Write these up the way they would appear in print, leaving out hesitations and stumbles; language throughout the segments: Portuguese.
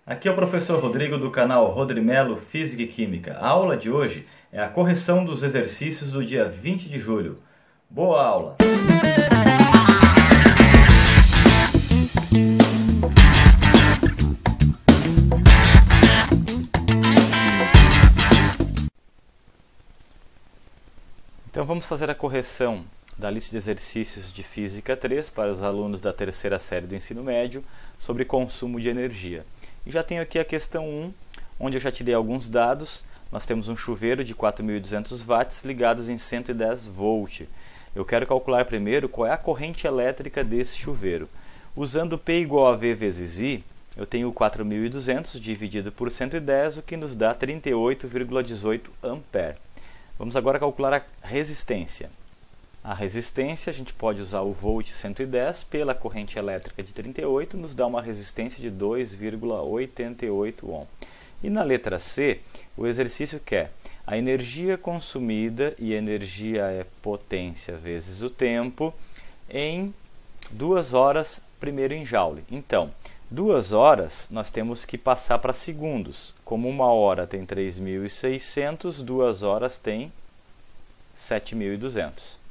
Aqui é o professor Rodrigo do canal Rodrimelo Física e Química. A aula de hoje é a correção dos exercícios do dia 20 de julho. Boa aula! Então vamos fazer a correção da lista de exercícios de Física 3 para os alunos da terceira série do ensino médio sobre consumo de energia. E já tenho aqui a questão 1, onde eu já tirei alguns dados. Nós temos um chuveiro de 4.200 watts ligados em 110 volt. Eu quero calcular primeiro qual é a corrente elétrica desse chuveiro. Usando P igual a V vezes I, eu tenho 4.200 dividido por 110, o que nos dá 38,18 ampere. Vamos agora calcular a resistência. A resistência, a gente pode usar o volt 110 pela corrente elétrica de 38, nos dá uma resistência de 2,88 ohm. E na letra C, o exercício quer a energia consumida, e energia é potência vezes o tempo, em 2 horas, primeiro em joule. Então, 2 horas nós temos que passar para segundos. Como 1 hora tem 3.600, 2 horas tem 7.200.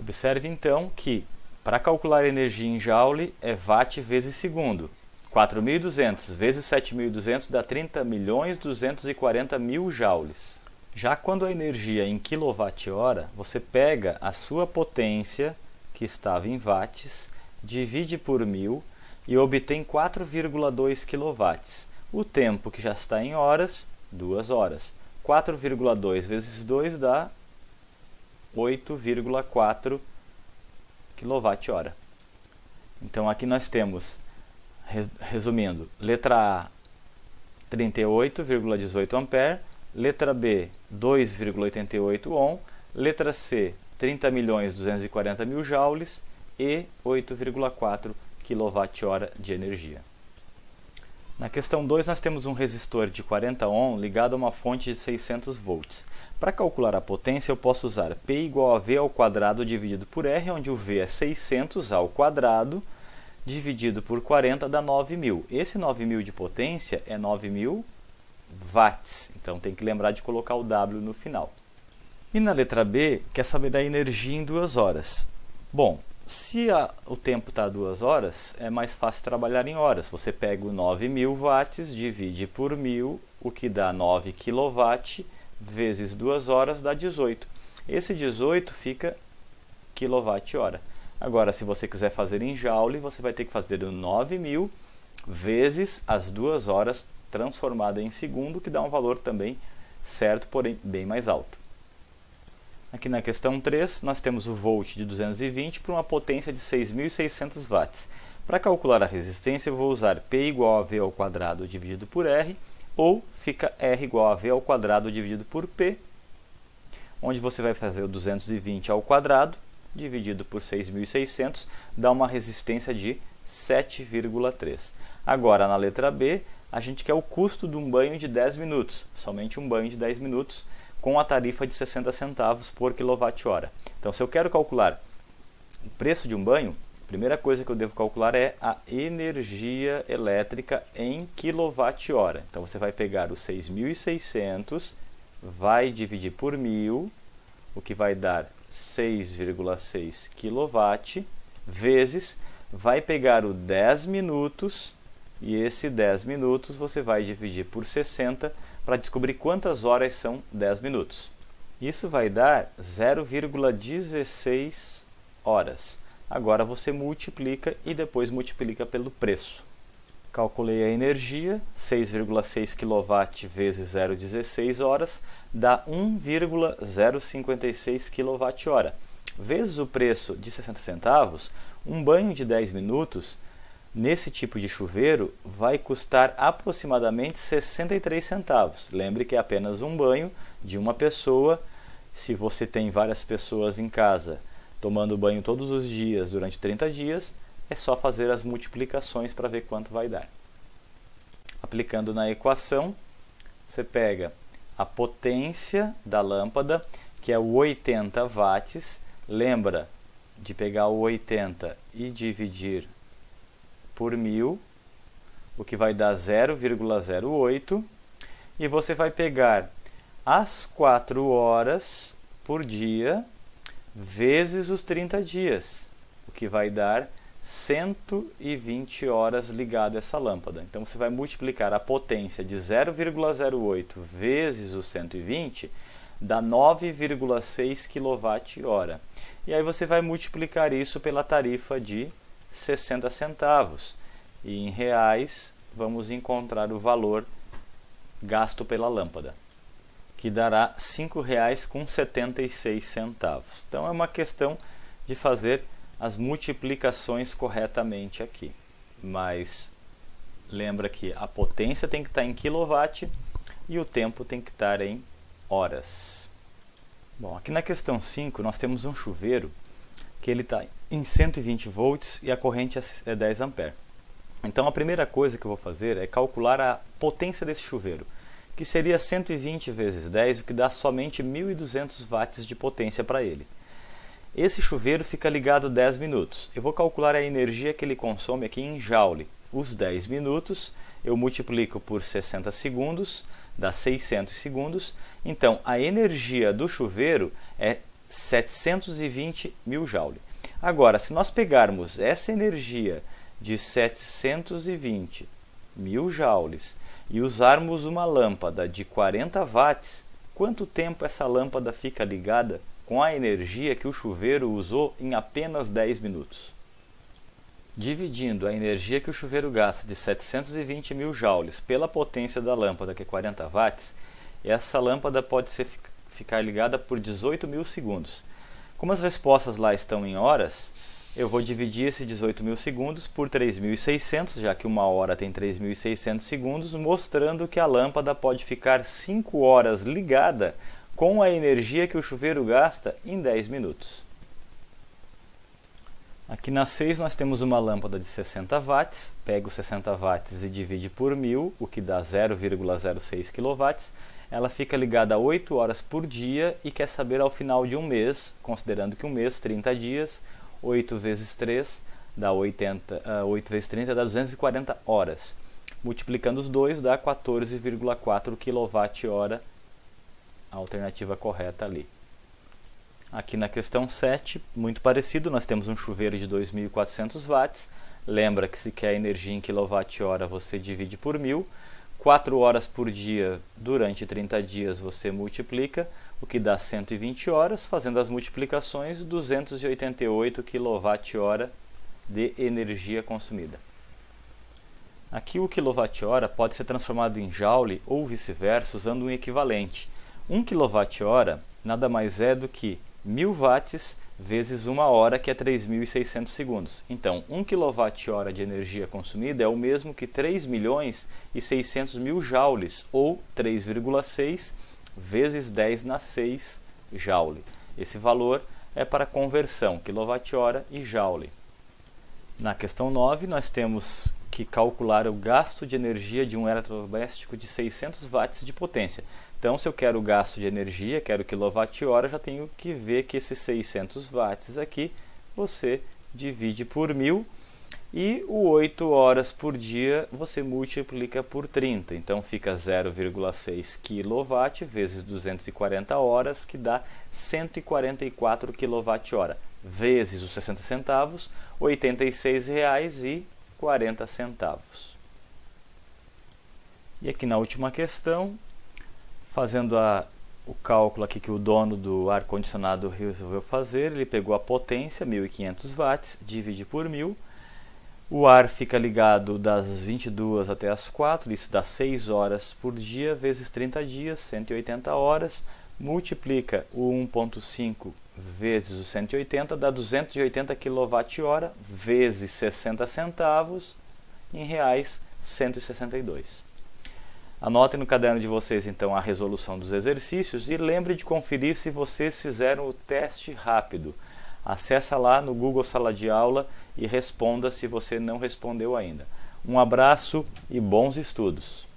Observe então que, para calcular a energia em joule, é watt vezes segundo. 4.200 vezes 7.200 dá 30.240.000 joules. Já quando a energia é em quilowatt-hora, você pega a sua potência, que estava em watts, divide por 1000 e obtém 4,2 kW. O tempo, que já está em horas, 2 horas. 4,2 vezes 2 dá 8,4 kWh. Então aqui nós temos, resumindo, letra A 38,18 ampere, letra B 2,88 ohm, letra C 30.240.000 joules e 8,4 kWh de energia. Na questão 2, nós temos um resistor de 40 ohm ligado a uma fonte de 600 volts. Para calcular a potência, eu posso usar P igual a V ao quadrado dividido por R, onde o V é 600 ao quadrado, dividido por 40 dá 9.000. Esse 9.000 de potência é 9.000 watts, então tem que lembrar de colocar o W no final. E na letra B, quer saber da energia em 2 horas. Bom, se o tempo está 2 horas, é mais fácil trabalhar em horas. Você pega o 9.000 watts, divide por 1000, o que dá 9 kW, vezes 2 horas dá 18. Esse 18 fica kWh. Agora, se você quiser fazer em joule, você vai ter que fazer o 9.000 vezes as 2 horas transformada em segundo, que dá um valor também certo, porém bem mais alto. Aqui na questão 3, nós temos o volt de 220 para uma potência de 6.600 watts. Para calcular a resistência, eu vou usar P igual a V ao quadrado dividido por R, ou fica R igual a V ao quadrado dividido por P, onde você vai fazer o 220 ao quadrado, dividido por 6.600, dá uma resistência de 7,3. Agora, na letra B, a gente quer o custo de um banho de 10 minutos, somente um banho de 10 minutos, com a tarifa de 60 centavos por kWh. Então, se eu quero calcular o preço de um banho, a primeira coisa que eu devo calcular é a energia elétrica em kWh. Então, você vai pegar os 6.600, vai dividir por 1000, o que vai dar 6,6 kW, vezes, vai pegar o 10 minutos, e esse 10 minutos você vai dividir por 60 para descobrir quantas horas são 10 minutos. Isso vai dar 0,16 horas. Agora você multiplica e depois multiplica pelo preço. Calculei a energia, 6,6 kW vezes 0,16 horas dá 1,056 kWh. Vezes o preço de 60 centavos, um banho de 10 minutos nesse tipo de chuveiro vai custar aproximadamente 63 centavos. Lembre que é apenas um banho de uma pessoa. Se você tem várias pessoas em casa tomando banho todos os dias durante 30 dias, é só fazer as multiplicações para ver quanto vai dar. Aplicando na equação, você pega a potência da lâmpada, que é o 80 watts. Lembra de pegar o 80 e dividir por 1000, o que vai dar 0,08, e você vai pegar as 4 horas por dia vezes os 30 dias, o que vai dar 120 horas ligado a essa lâmpada. Então você vai multiplicar a potência de 0,08 vezes os 120, dá 9,6 kWh. E aí você vai multiplicar isso pela tarifa de 60 centavos. E em reais vamos encontrar o valor gasto pela lâmpada, que dará R$ 5,76. Então é uma questão de fazer as multiplicações corretamente aqui. Mas lembra que a potência tem que estar em quilowatt e o tempo tem que estar em horas. Bom, aqui na questão 5 nós temos um chuveiro que ele está em 120 volts e a corrente é 10 ampere. Então a primeira coisa que eu vou fazer é calcular a potência desse chuveiro, que seria 120 vezes 10, o que dá somente 1.200 watts de potência para ele. Esse chuveiro fica ligado 10 minutos. Eu vou calcular a energia que ele consome aqui em joule. Os 10 minutos eu multiplico por 60 segundos, dá 600 segundos. Então a energia do chuveiro é 720 mil joule. Agora, se nós pegarmos essa energia de 720 mil joules e usarmos uma lâmpada de 40 watts, quanto tempo essa lâmpada fica ligada com a energia que o chuveiro usou em apenas 10 minutos? Dividindo a energia que o chuveiro gasta de 720 mil joules pela potência da lâmpada, que é 40 watts, essa lâmpada pode ficar ligada por 18 mil segundos. Como as respostas lá estão em horas, eu vou dividir esse 18 mil segundos por 3.600, já que uma hora tem 3.600 segundos, mostrando que a lâmpada pode ficar 5 horas ligada com a energia que o chuveiro gasta em 10 minutos. Aqui na 6 nós temos uma lâmpada de 60 watts, pega os 60 watts e divide por 1000, o que dá 0,06 kW. Ela fica ligada 8 horas por dia e quer saber ao final de um mês, considerando que um mês, 30 dias, 8 vezes 3 dá 8 vezes 30 dá 240 horas. Multiplicando os dois dá 14,4 kWh, a alternativa correta ali. Aqui na questão 7, muito parecido, nós temos um chuveiro de 2.400 watts. Lembra que se quer energia em kWh você divide por 1000. 4 horas por dia durante 30 dias você multiplica, o que dá 120 horas, fazendo as multiplicações, 288 kWh de energia consumida. Aqui o kWh pode ser transformado em joule ou vice-versa usando um equivalente. 1 kWh nada mais é do que 1000 watts vezes 1 hora, que é 3.600 segundos. Então, 1 kWh de energia consumida é o mesmo que 3.600.000 joules, ou 3,6 vezes 10 na 6 joule. Esse valor é para conversão, kWh e joule. Na questão 9, nós temos que calcular o gasto de energia de um eletrodoméstico de 600 watts de potência. Então, se eu quero o gasto de energia, quero kWh, já tenho que ver que esses 600 watts aqui você divide por 1000 e o 8 horas por dia você multiplica por 30. Então, fica 0,6 kW vezes 240 horas, que dá 144 kWh, vezes os 60 centavos, R$ 86,40. E aqui na última questão, fazendo o cálculo aqui que o dono do ar-condicionado resolveu fazer, ele pegou a potência, 1.500 watts, divide por 1000. O ar fica ligado das 22 até as 4, isso dá 6 horas por dia, vezes 30 dias, 180 horas. Multiplica o 1,5 vezes o 180, dá 280 kWh, vezes 60 centavos, em reais, 162. Anotem no caderno de vocês, então, a resolução dos exercícios e lembre de conferir se vocês fizeram o teste rápido. Acesse lá no Google Sala de Aula e responda se você não respondeu ainda. Um abraço e bons estudos!